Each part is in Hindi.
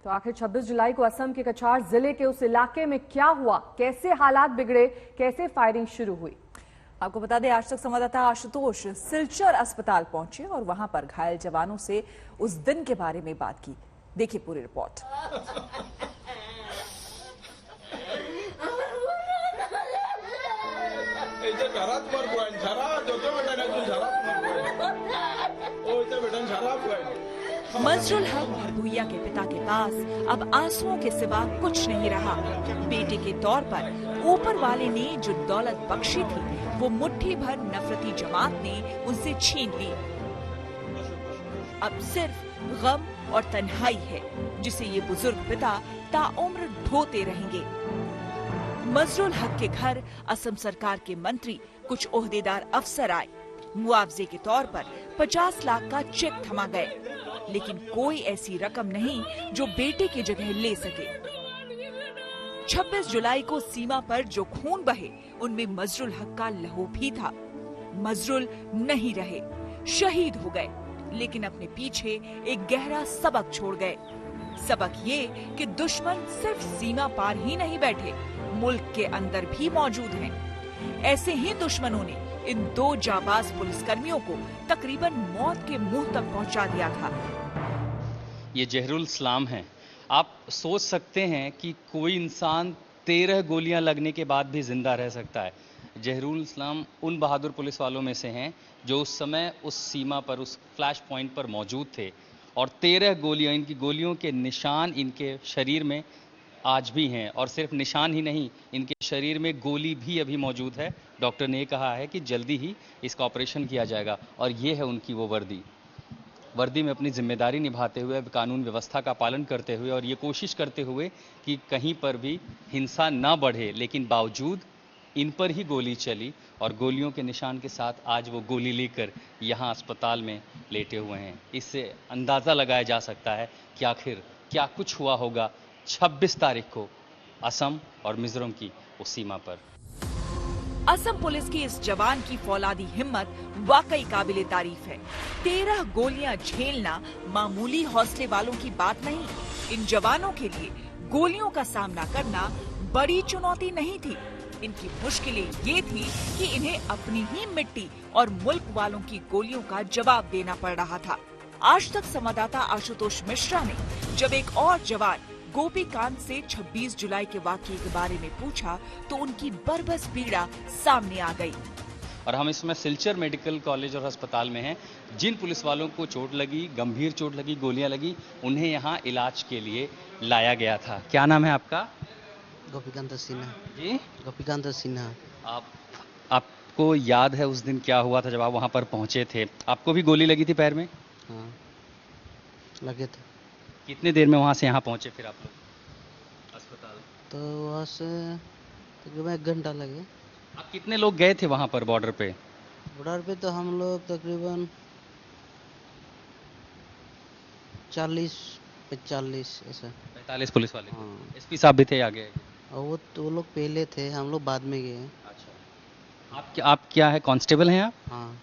तो आखिर 26 जुलाई को असम के कछार जिले के उस इलाके में क्या हुआ, कैसे हालात बिगड़े, कैसे फायरिंग शुरू हुई? आपको बता दें, आज तक संवाददाता आशुतोष सिलचर अस्पताल पहुंचे और वहां पर घायल जवानों से उस दिन के बारे में बात की। देखिए पूरी रिपोर्ट। मजरुल हक भरभुइया के पिता के पास अब आंसुओं के सिवा कुछ नहीं रहा। बेटे के तौर पर ऊपर वाले ने जो दौलत बख्शी थी वो मुट्ठी भर नफरती जमात ने उनसे छीन ली। अब सिर्फ गम और तन्हाई है जिसे ये बुजुर्ग पिता ताउम्र ढोते रहेंगे। मजरुल हक के घर असम सरकार के मंत्री, कुछ ओहदेदार अफसर आए। मुआवजे के तौर पर 50 लाख का चेक थमा गए, लेकिन कोई ऐसी रकम नहीं जो बेटे की जगह ले सके। 26 जुलाई को सीमा पर जो खून बहे उनमें मजरुल हक का लहू भी था। मजरुल नहीं रहे, शहीद हो गए, लेकिन अपने पीछे एक गहरा सबक छोड़ गए। सबक ये कि दुश्मन सिर्फ सीमा पार ही नहीं बैठे, मुल्क के अंदर भी मौजूद हैं। ऐसे ही दुश्मनों ने इन 2 जाबाज पुलिसकर्मियों को तकरीबन मौत के मुंह तक पहुंचा दिया था। ये जहरुल इस्लाम है। आप सोच सकते हैं कि कोई इंसान 13 गोलियां लगने के बाद भी जिंदा रह सकता है। जहरुल इस्लाम उन बहादुर पुलिस वालों में से हैं जो उस समय उस सीमा पर, उस फ्लैश पॉइंट पर मौजूद थे, और 13 गोलियां, इनकी गोलियों के निशान इनके शरीर में आज भी हैं। और सिर्फ निशान ही नहीं, इनके शरीर में गोली भी अभी मौजूद है। डॉक्टर ने कहा है कि जल्दी ही इसका ऑपरेशन किया जाएगा। और ये है उनकी वो वर्दी में अपनी जिम्मेदारी निभाते हुए, कानून व्यवस्था का पालन करते हुए और ये कोशिश करते हुए कि कहीं पर भी हिंसा ना बढ़े, लेकिन बावजूद इन पर ही गोली चली और गोलियों के निशान के साथ आज वो गोली लेकर यहाँ अस्पताल में लेटे हुए हैं। इससे अंदाज़ा लगाया जा सकता है कि आखिर क्या कुछ हुआ होगा 26 तारीख को असम और मिजोरम की उस सीमा पर। असम पुलिस की इस जवान की फौलादी हिम्मत वाकई काबिले तारीफ है। 13 गोलियां झेलना मामूली हौसले वालों की बात नहीं। इन जवानों के लिए गोलियों का सामना करना बड़ी चुनौती नहीं थी। इनकी मुश्किलें ये थी कि इन्हें अपनी ही मिट्टी और मुल्क वालों की गोलियों का जवाब देना पड़ रहा था। आज तक संवाददाता आशुतोष मिश्रा ने जब एक और जवान गोपीकांत से 26 जुलाई के वाकये के बारे में पूछा तो उनकी बरबस पीड़ा सामने आ गई। और हम इसमें सिलचर मेडिकल कॉलेज और अस्पताल में हैं। जिन पुलिस वालों को चोट लगी, गंभीर चोट लगी, गोलियां लगी, उन्हें यहाँ इलाज के लिए लाया गया था। क्या नाम है आपका? गोपीकांत सिन्हा। जी, गोपीकांत सिन्हा। आपको याद है उस दिन क्या हुआ था जब आप वहाँ पर पहुँचे थे? आपको भी गोली लगी थी पैर में? हाँ, लगे थे। कितने देर में वहाँ से यहाँ पहुँचे फिर आप लोग अस्पताल? तो वहाँ से तकरीबन 1 घंटा लगे। आप कितने लोग गए थे वहाँ पर बॉर्डर पे? बॉर्डर पे तो हम लोग तकरीबन 40-45 ऐसा। 45 पुलिस वाले? हाँ। एसपी साहब भी थे आगे? और वो लोग पहले थे, हम लोग बाद में गए। अच्छा, आप क्या है, कांस्टेबल हैं आप? हाँ।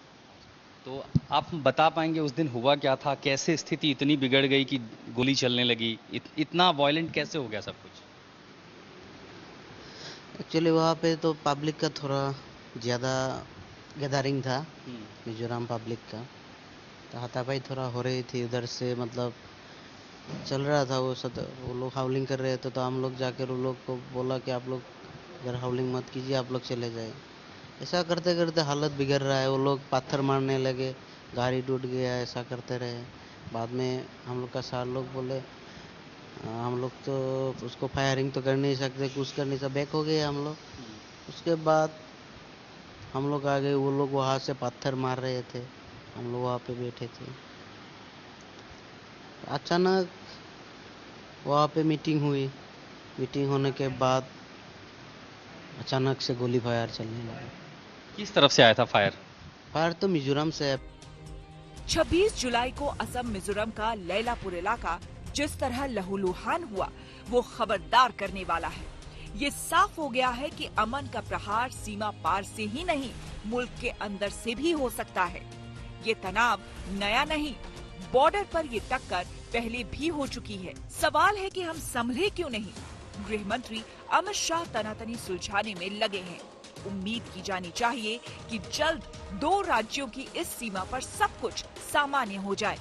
तो आप बता पाएंगे उस दिन हुआ क्या था? कैसे स्थिति इतनी बिगड़ गई कि गोली चलने लगी? इतना वायलेंट कैसे हो गया सब कुछ? एक्चुअली वहाँ पे तो पब्लिक का थोड़ा ज़्यादा गैदरिंग था, मिजोरम पब्लिक का। तो हाथापाई थोड़ा हो रही थी उधर से, मतलब चल रहा था वो लोग हाउलिंग कर रहे थे। तो हम लोग जाकर वो लोग को बोला कि आप लोग इधर हाउलिंग मत कीजिए, आप लोग चले जाए। ऐसा करते करते हालत बिगड़ रहा है। वो लोग पत्थर मारने लगे, गाड़ी टूट गया, ऐसा करते रहे। बाद में हम लोग का सार लोग बोले हम लोग तो उसको फायरिंग तो कर नहीं सकते, कुछ कर नहीं सकते, बैक हो गए हम लोग। उसके बाद हम लोग आ गए, वो लोग वहाँ से पत्थर मार रहे थे, हम लोग वहाँ पे बैठे थे। अचानक वहाँ पे मीटिंग हुई। मीटिंग होने के बाद अचानक से गोली फायर चलने लगा। किस तरफ से आया था फायर? फायर तो मिजोरम से है। 26 जुलाई को असम मिजोरम का लैलापुर इलाका जिस तरह लहूलुहान हुआ वो खबरदार करने वाला है। ये साफ हो गया है कि अमन का प्रहार सीमा पार से ही नहीं, मुल्क के अंदर से भी हो सकता है। ये तनाव नया नहीं, बॉर्डर पर ये टक्कर पहले भी हो चुकी है। सवाल है कि हम संभले क्यों नहीं? गृह मंत्री अमित शाह तनातनी सुलझाने में लगे हैं। उम्मीद की जानी चाहिए कि जल्द दो राज्यों की इस सीमा पर सब कुछ सामान्य हो जाए।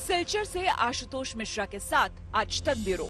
सिलचर से आशुतोष मिश्रा के साथ आज तक ब्यूरो।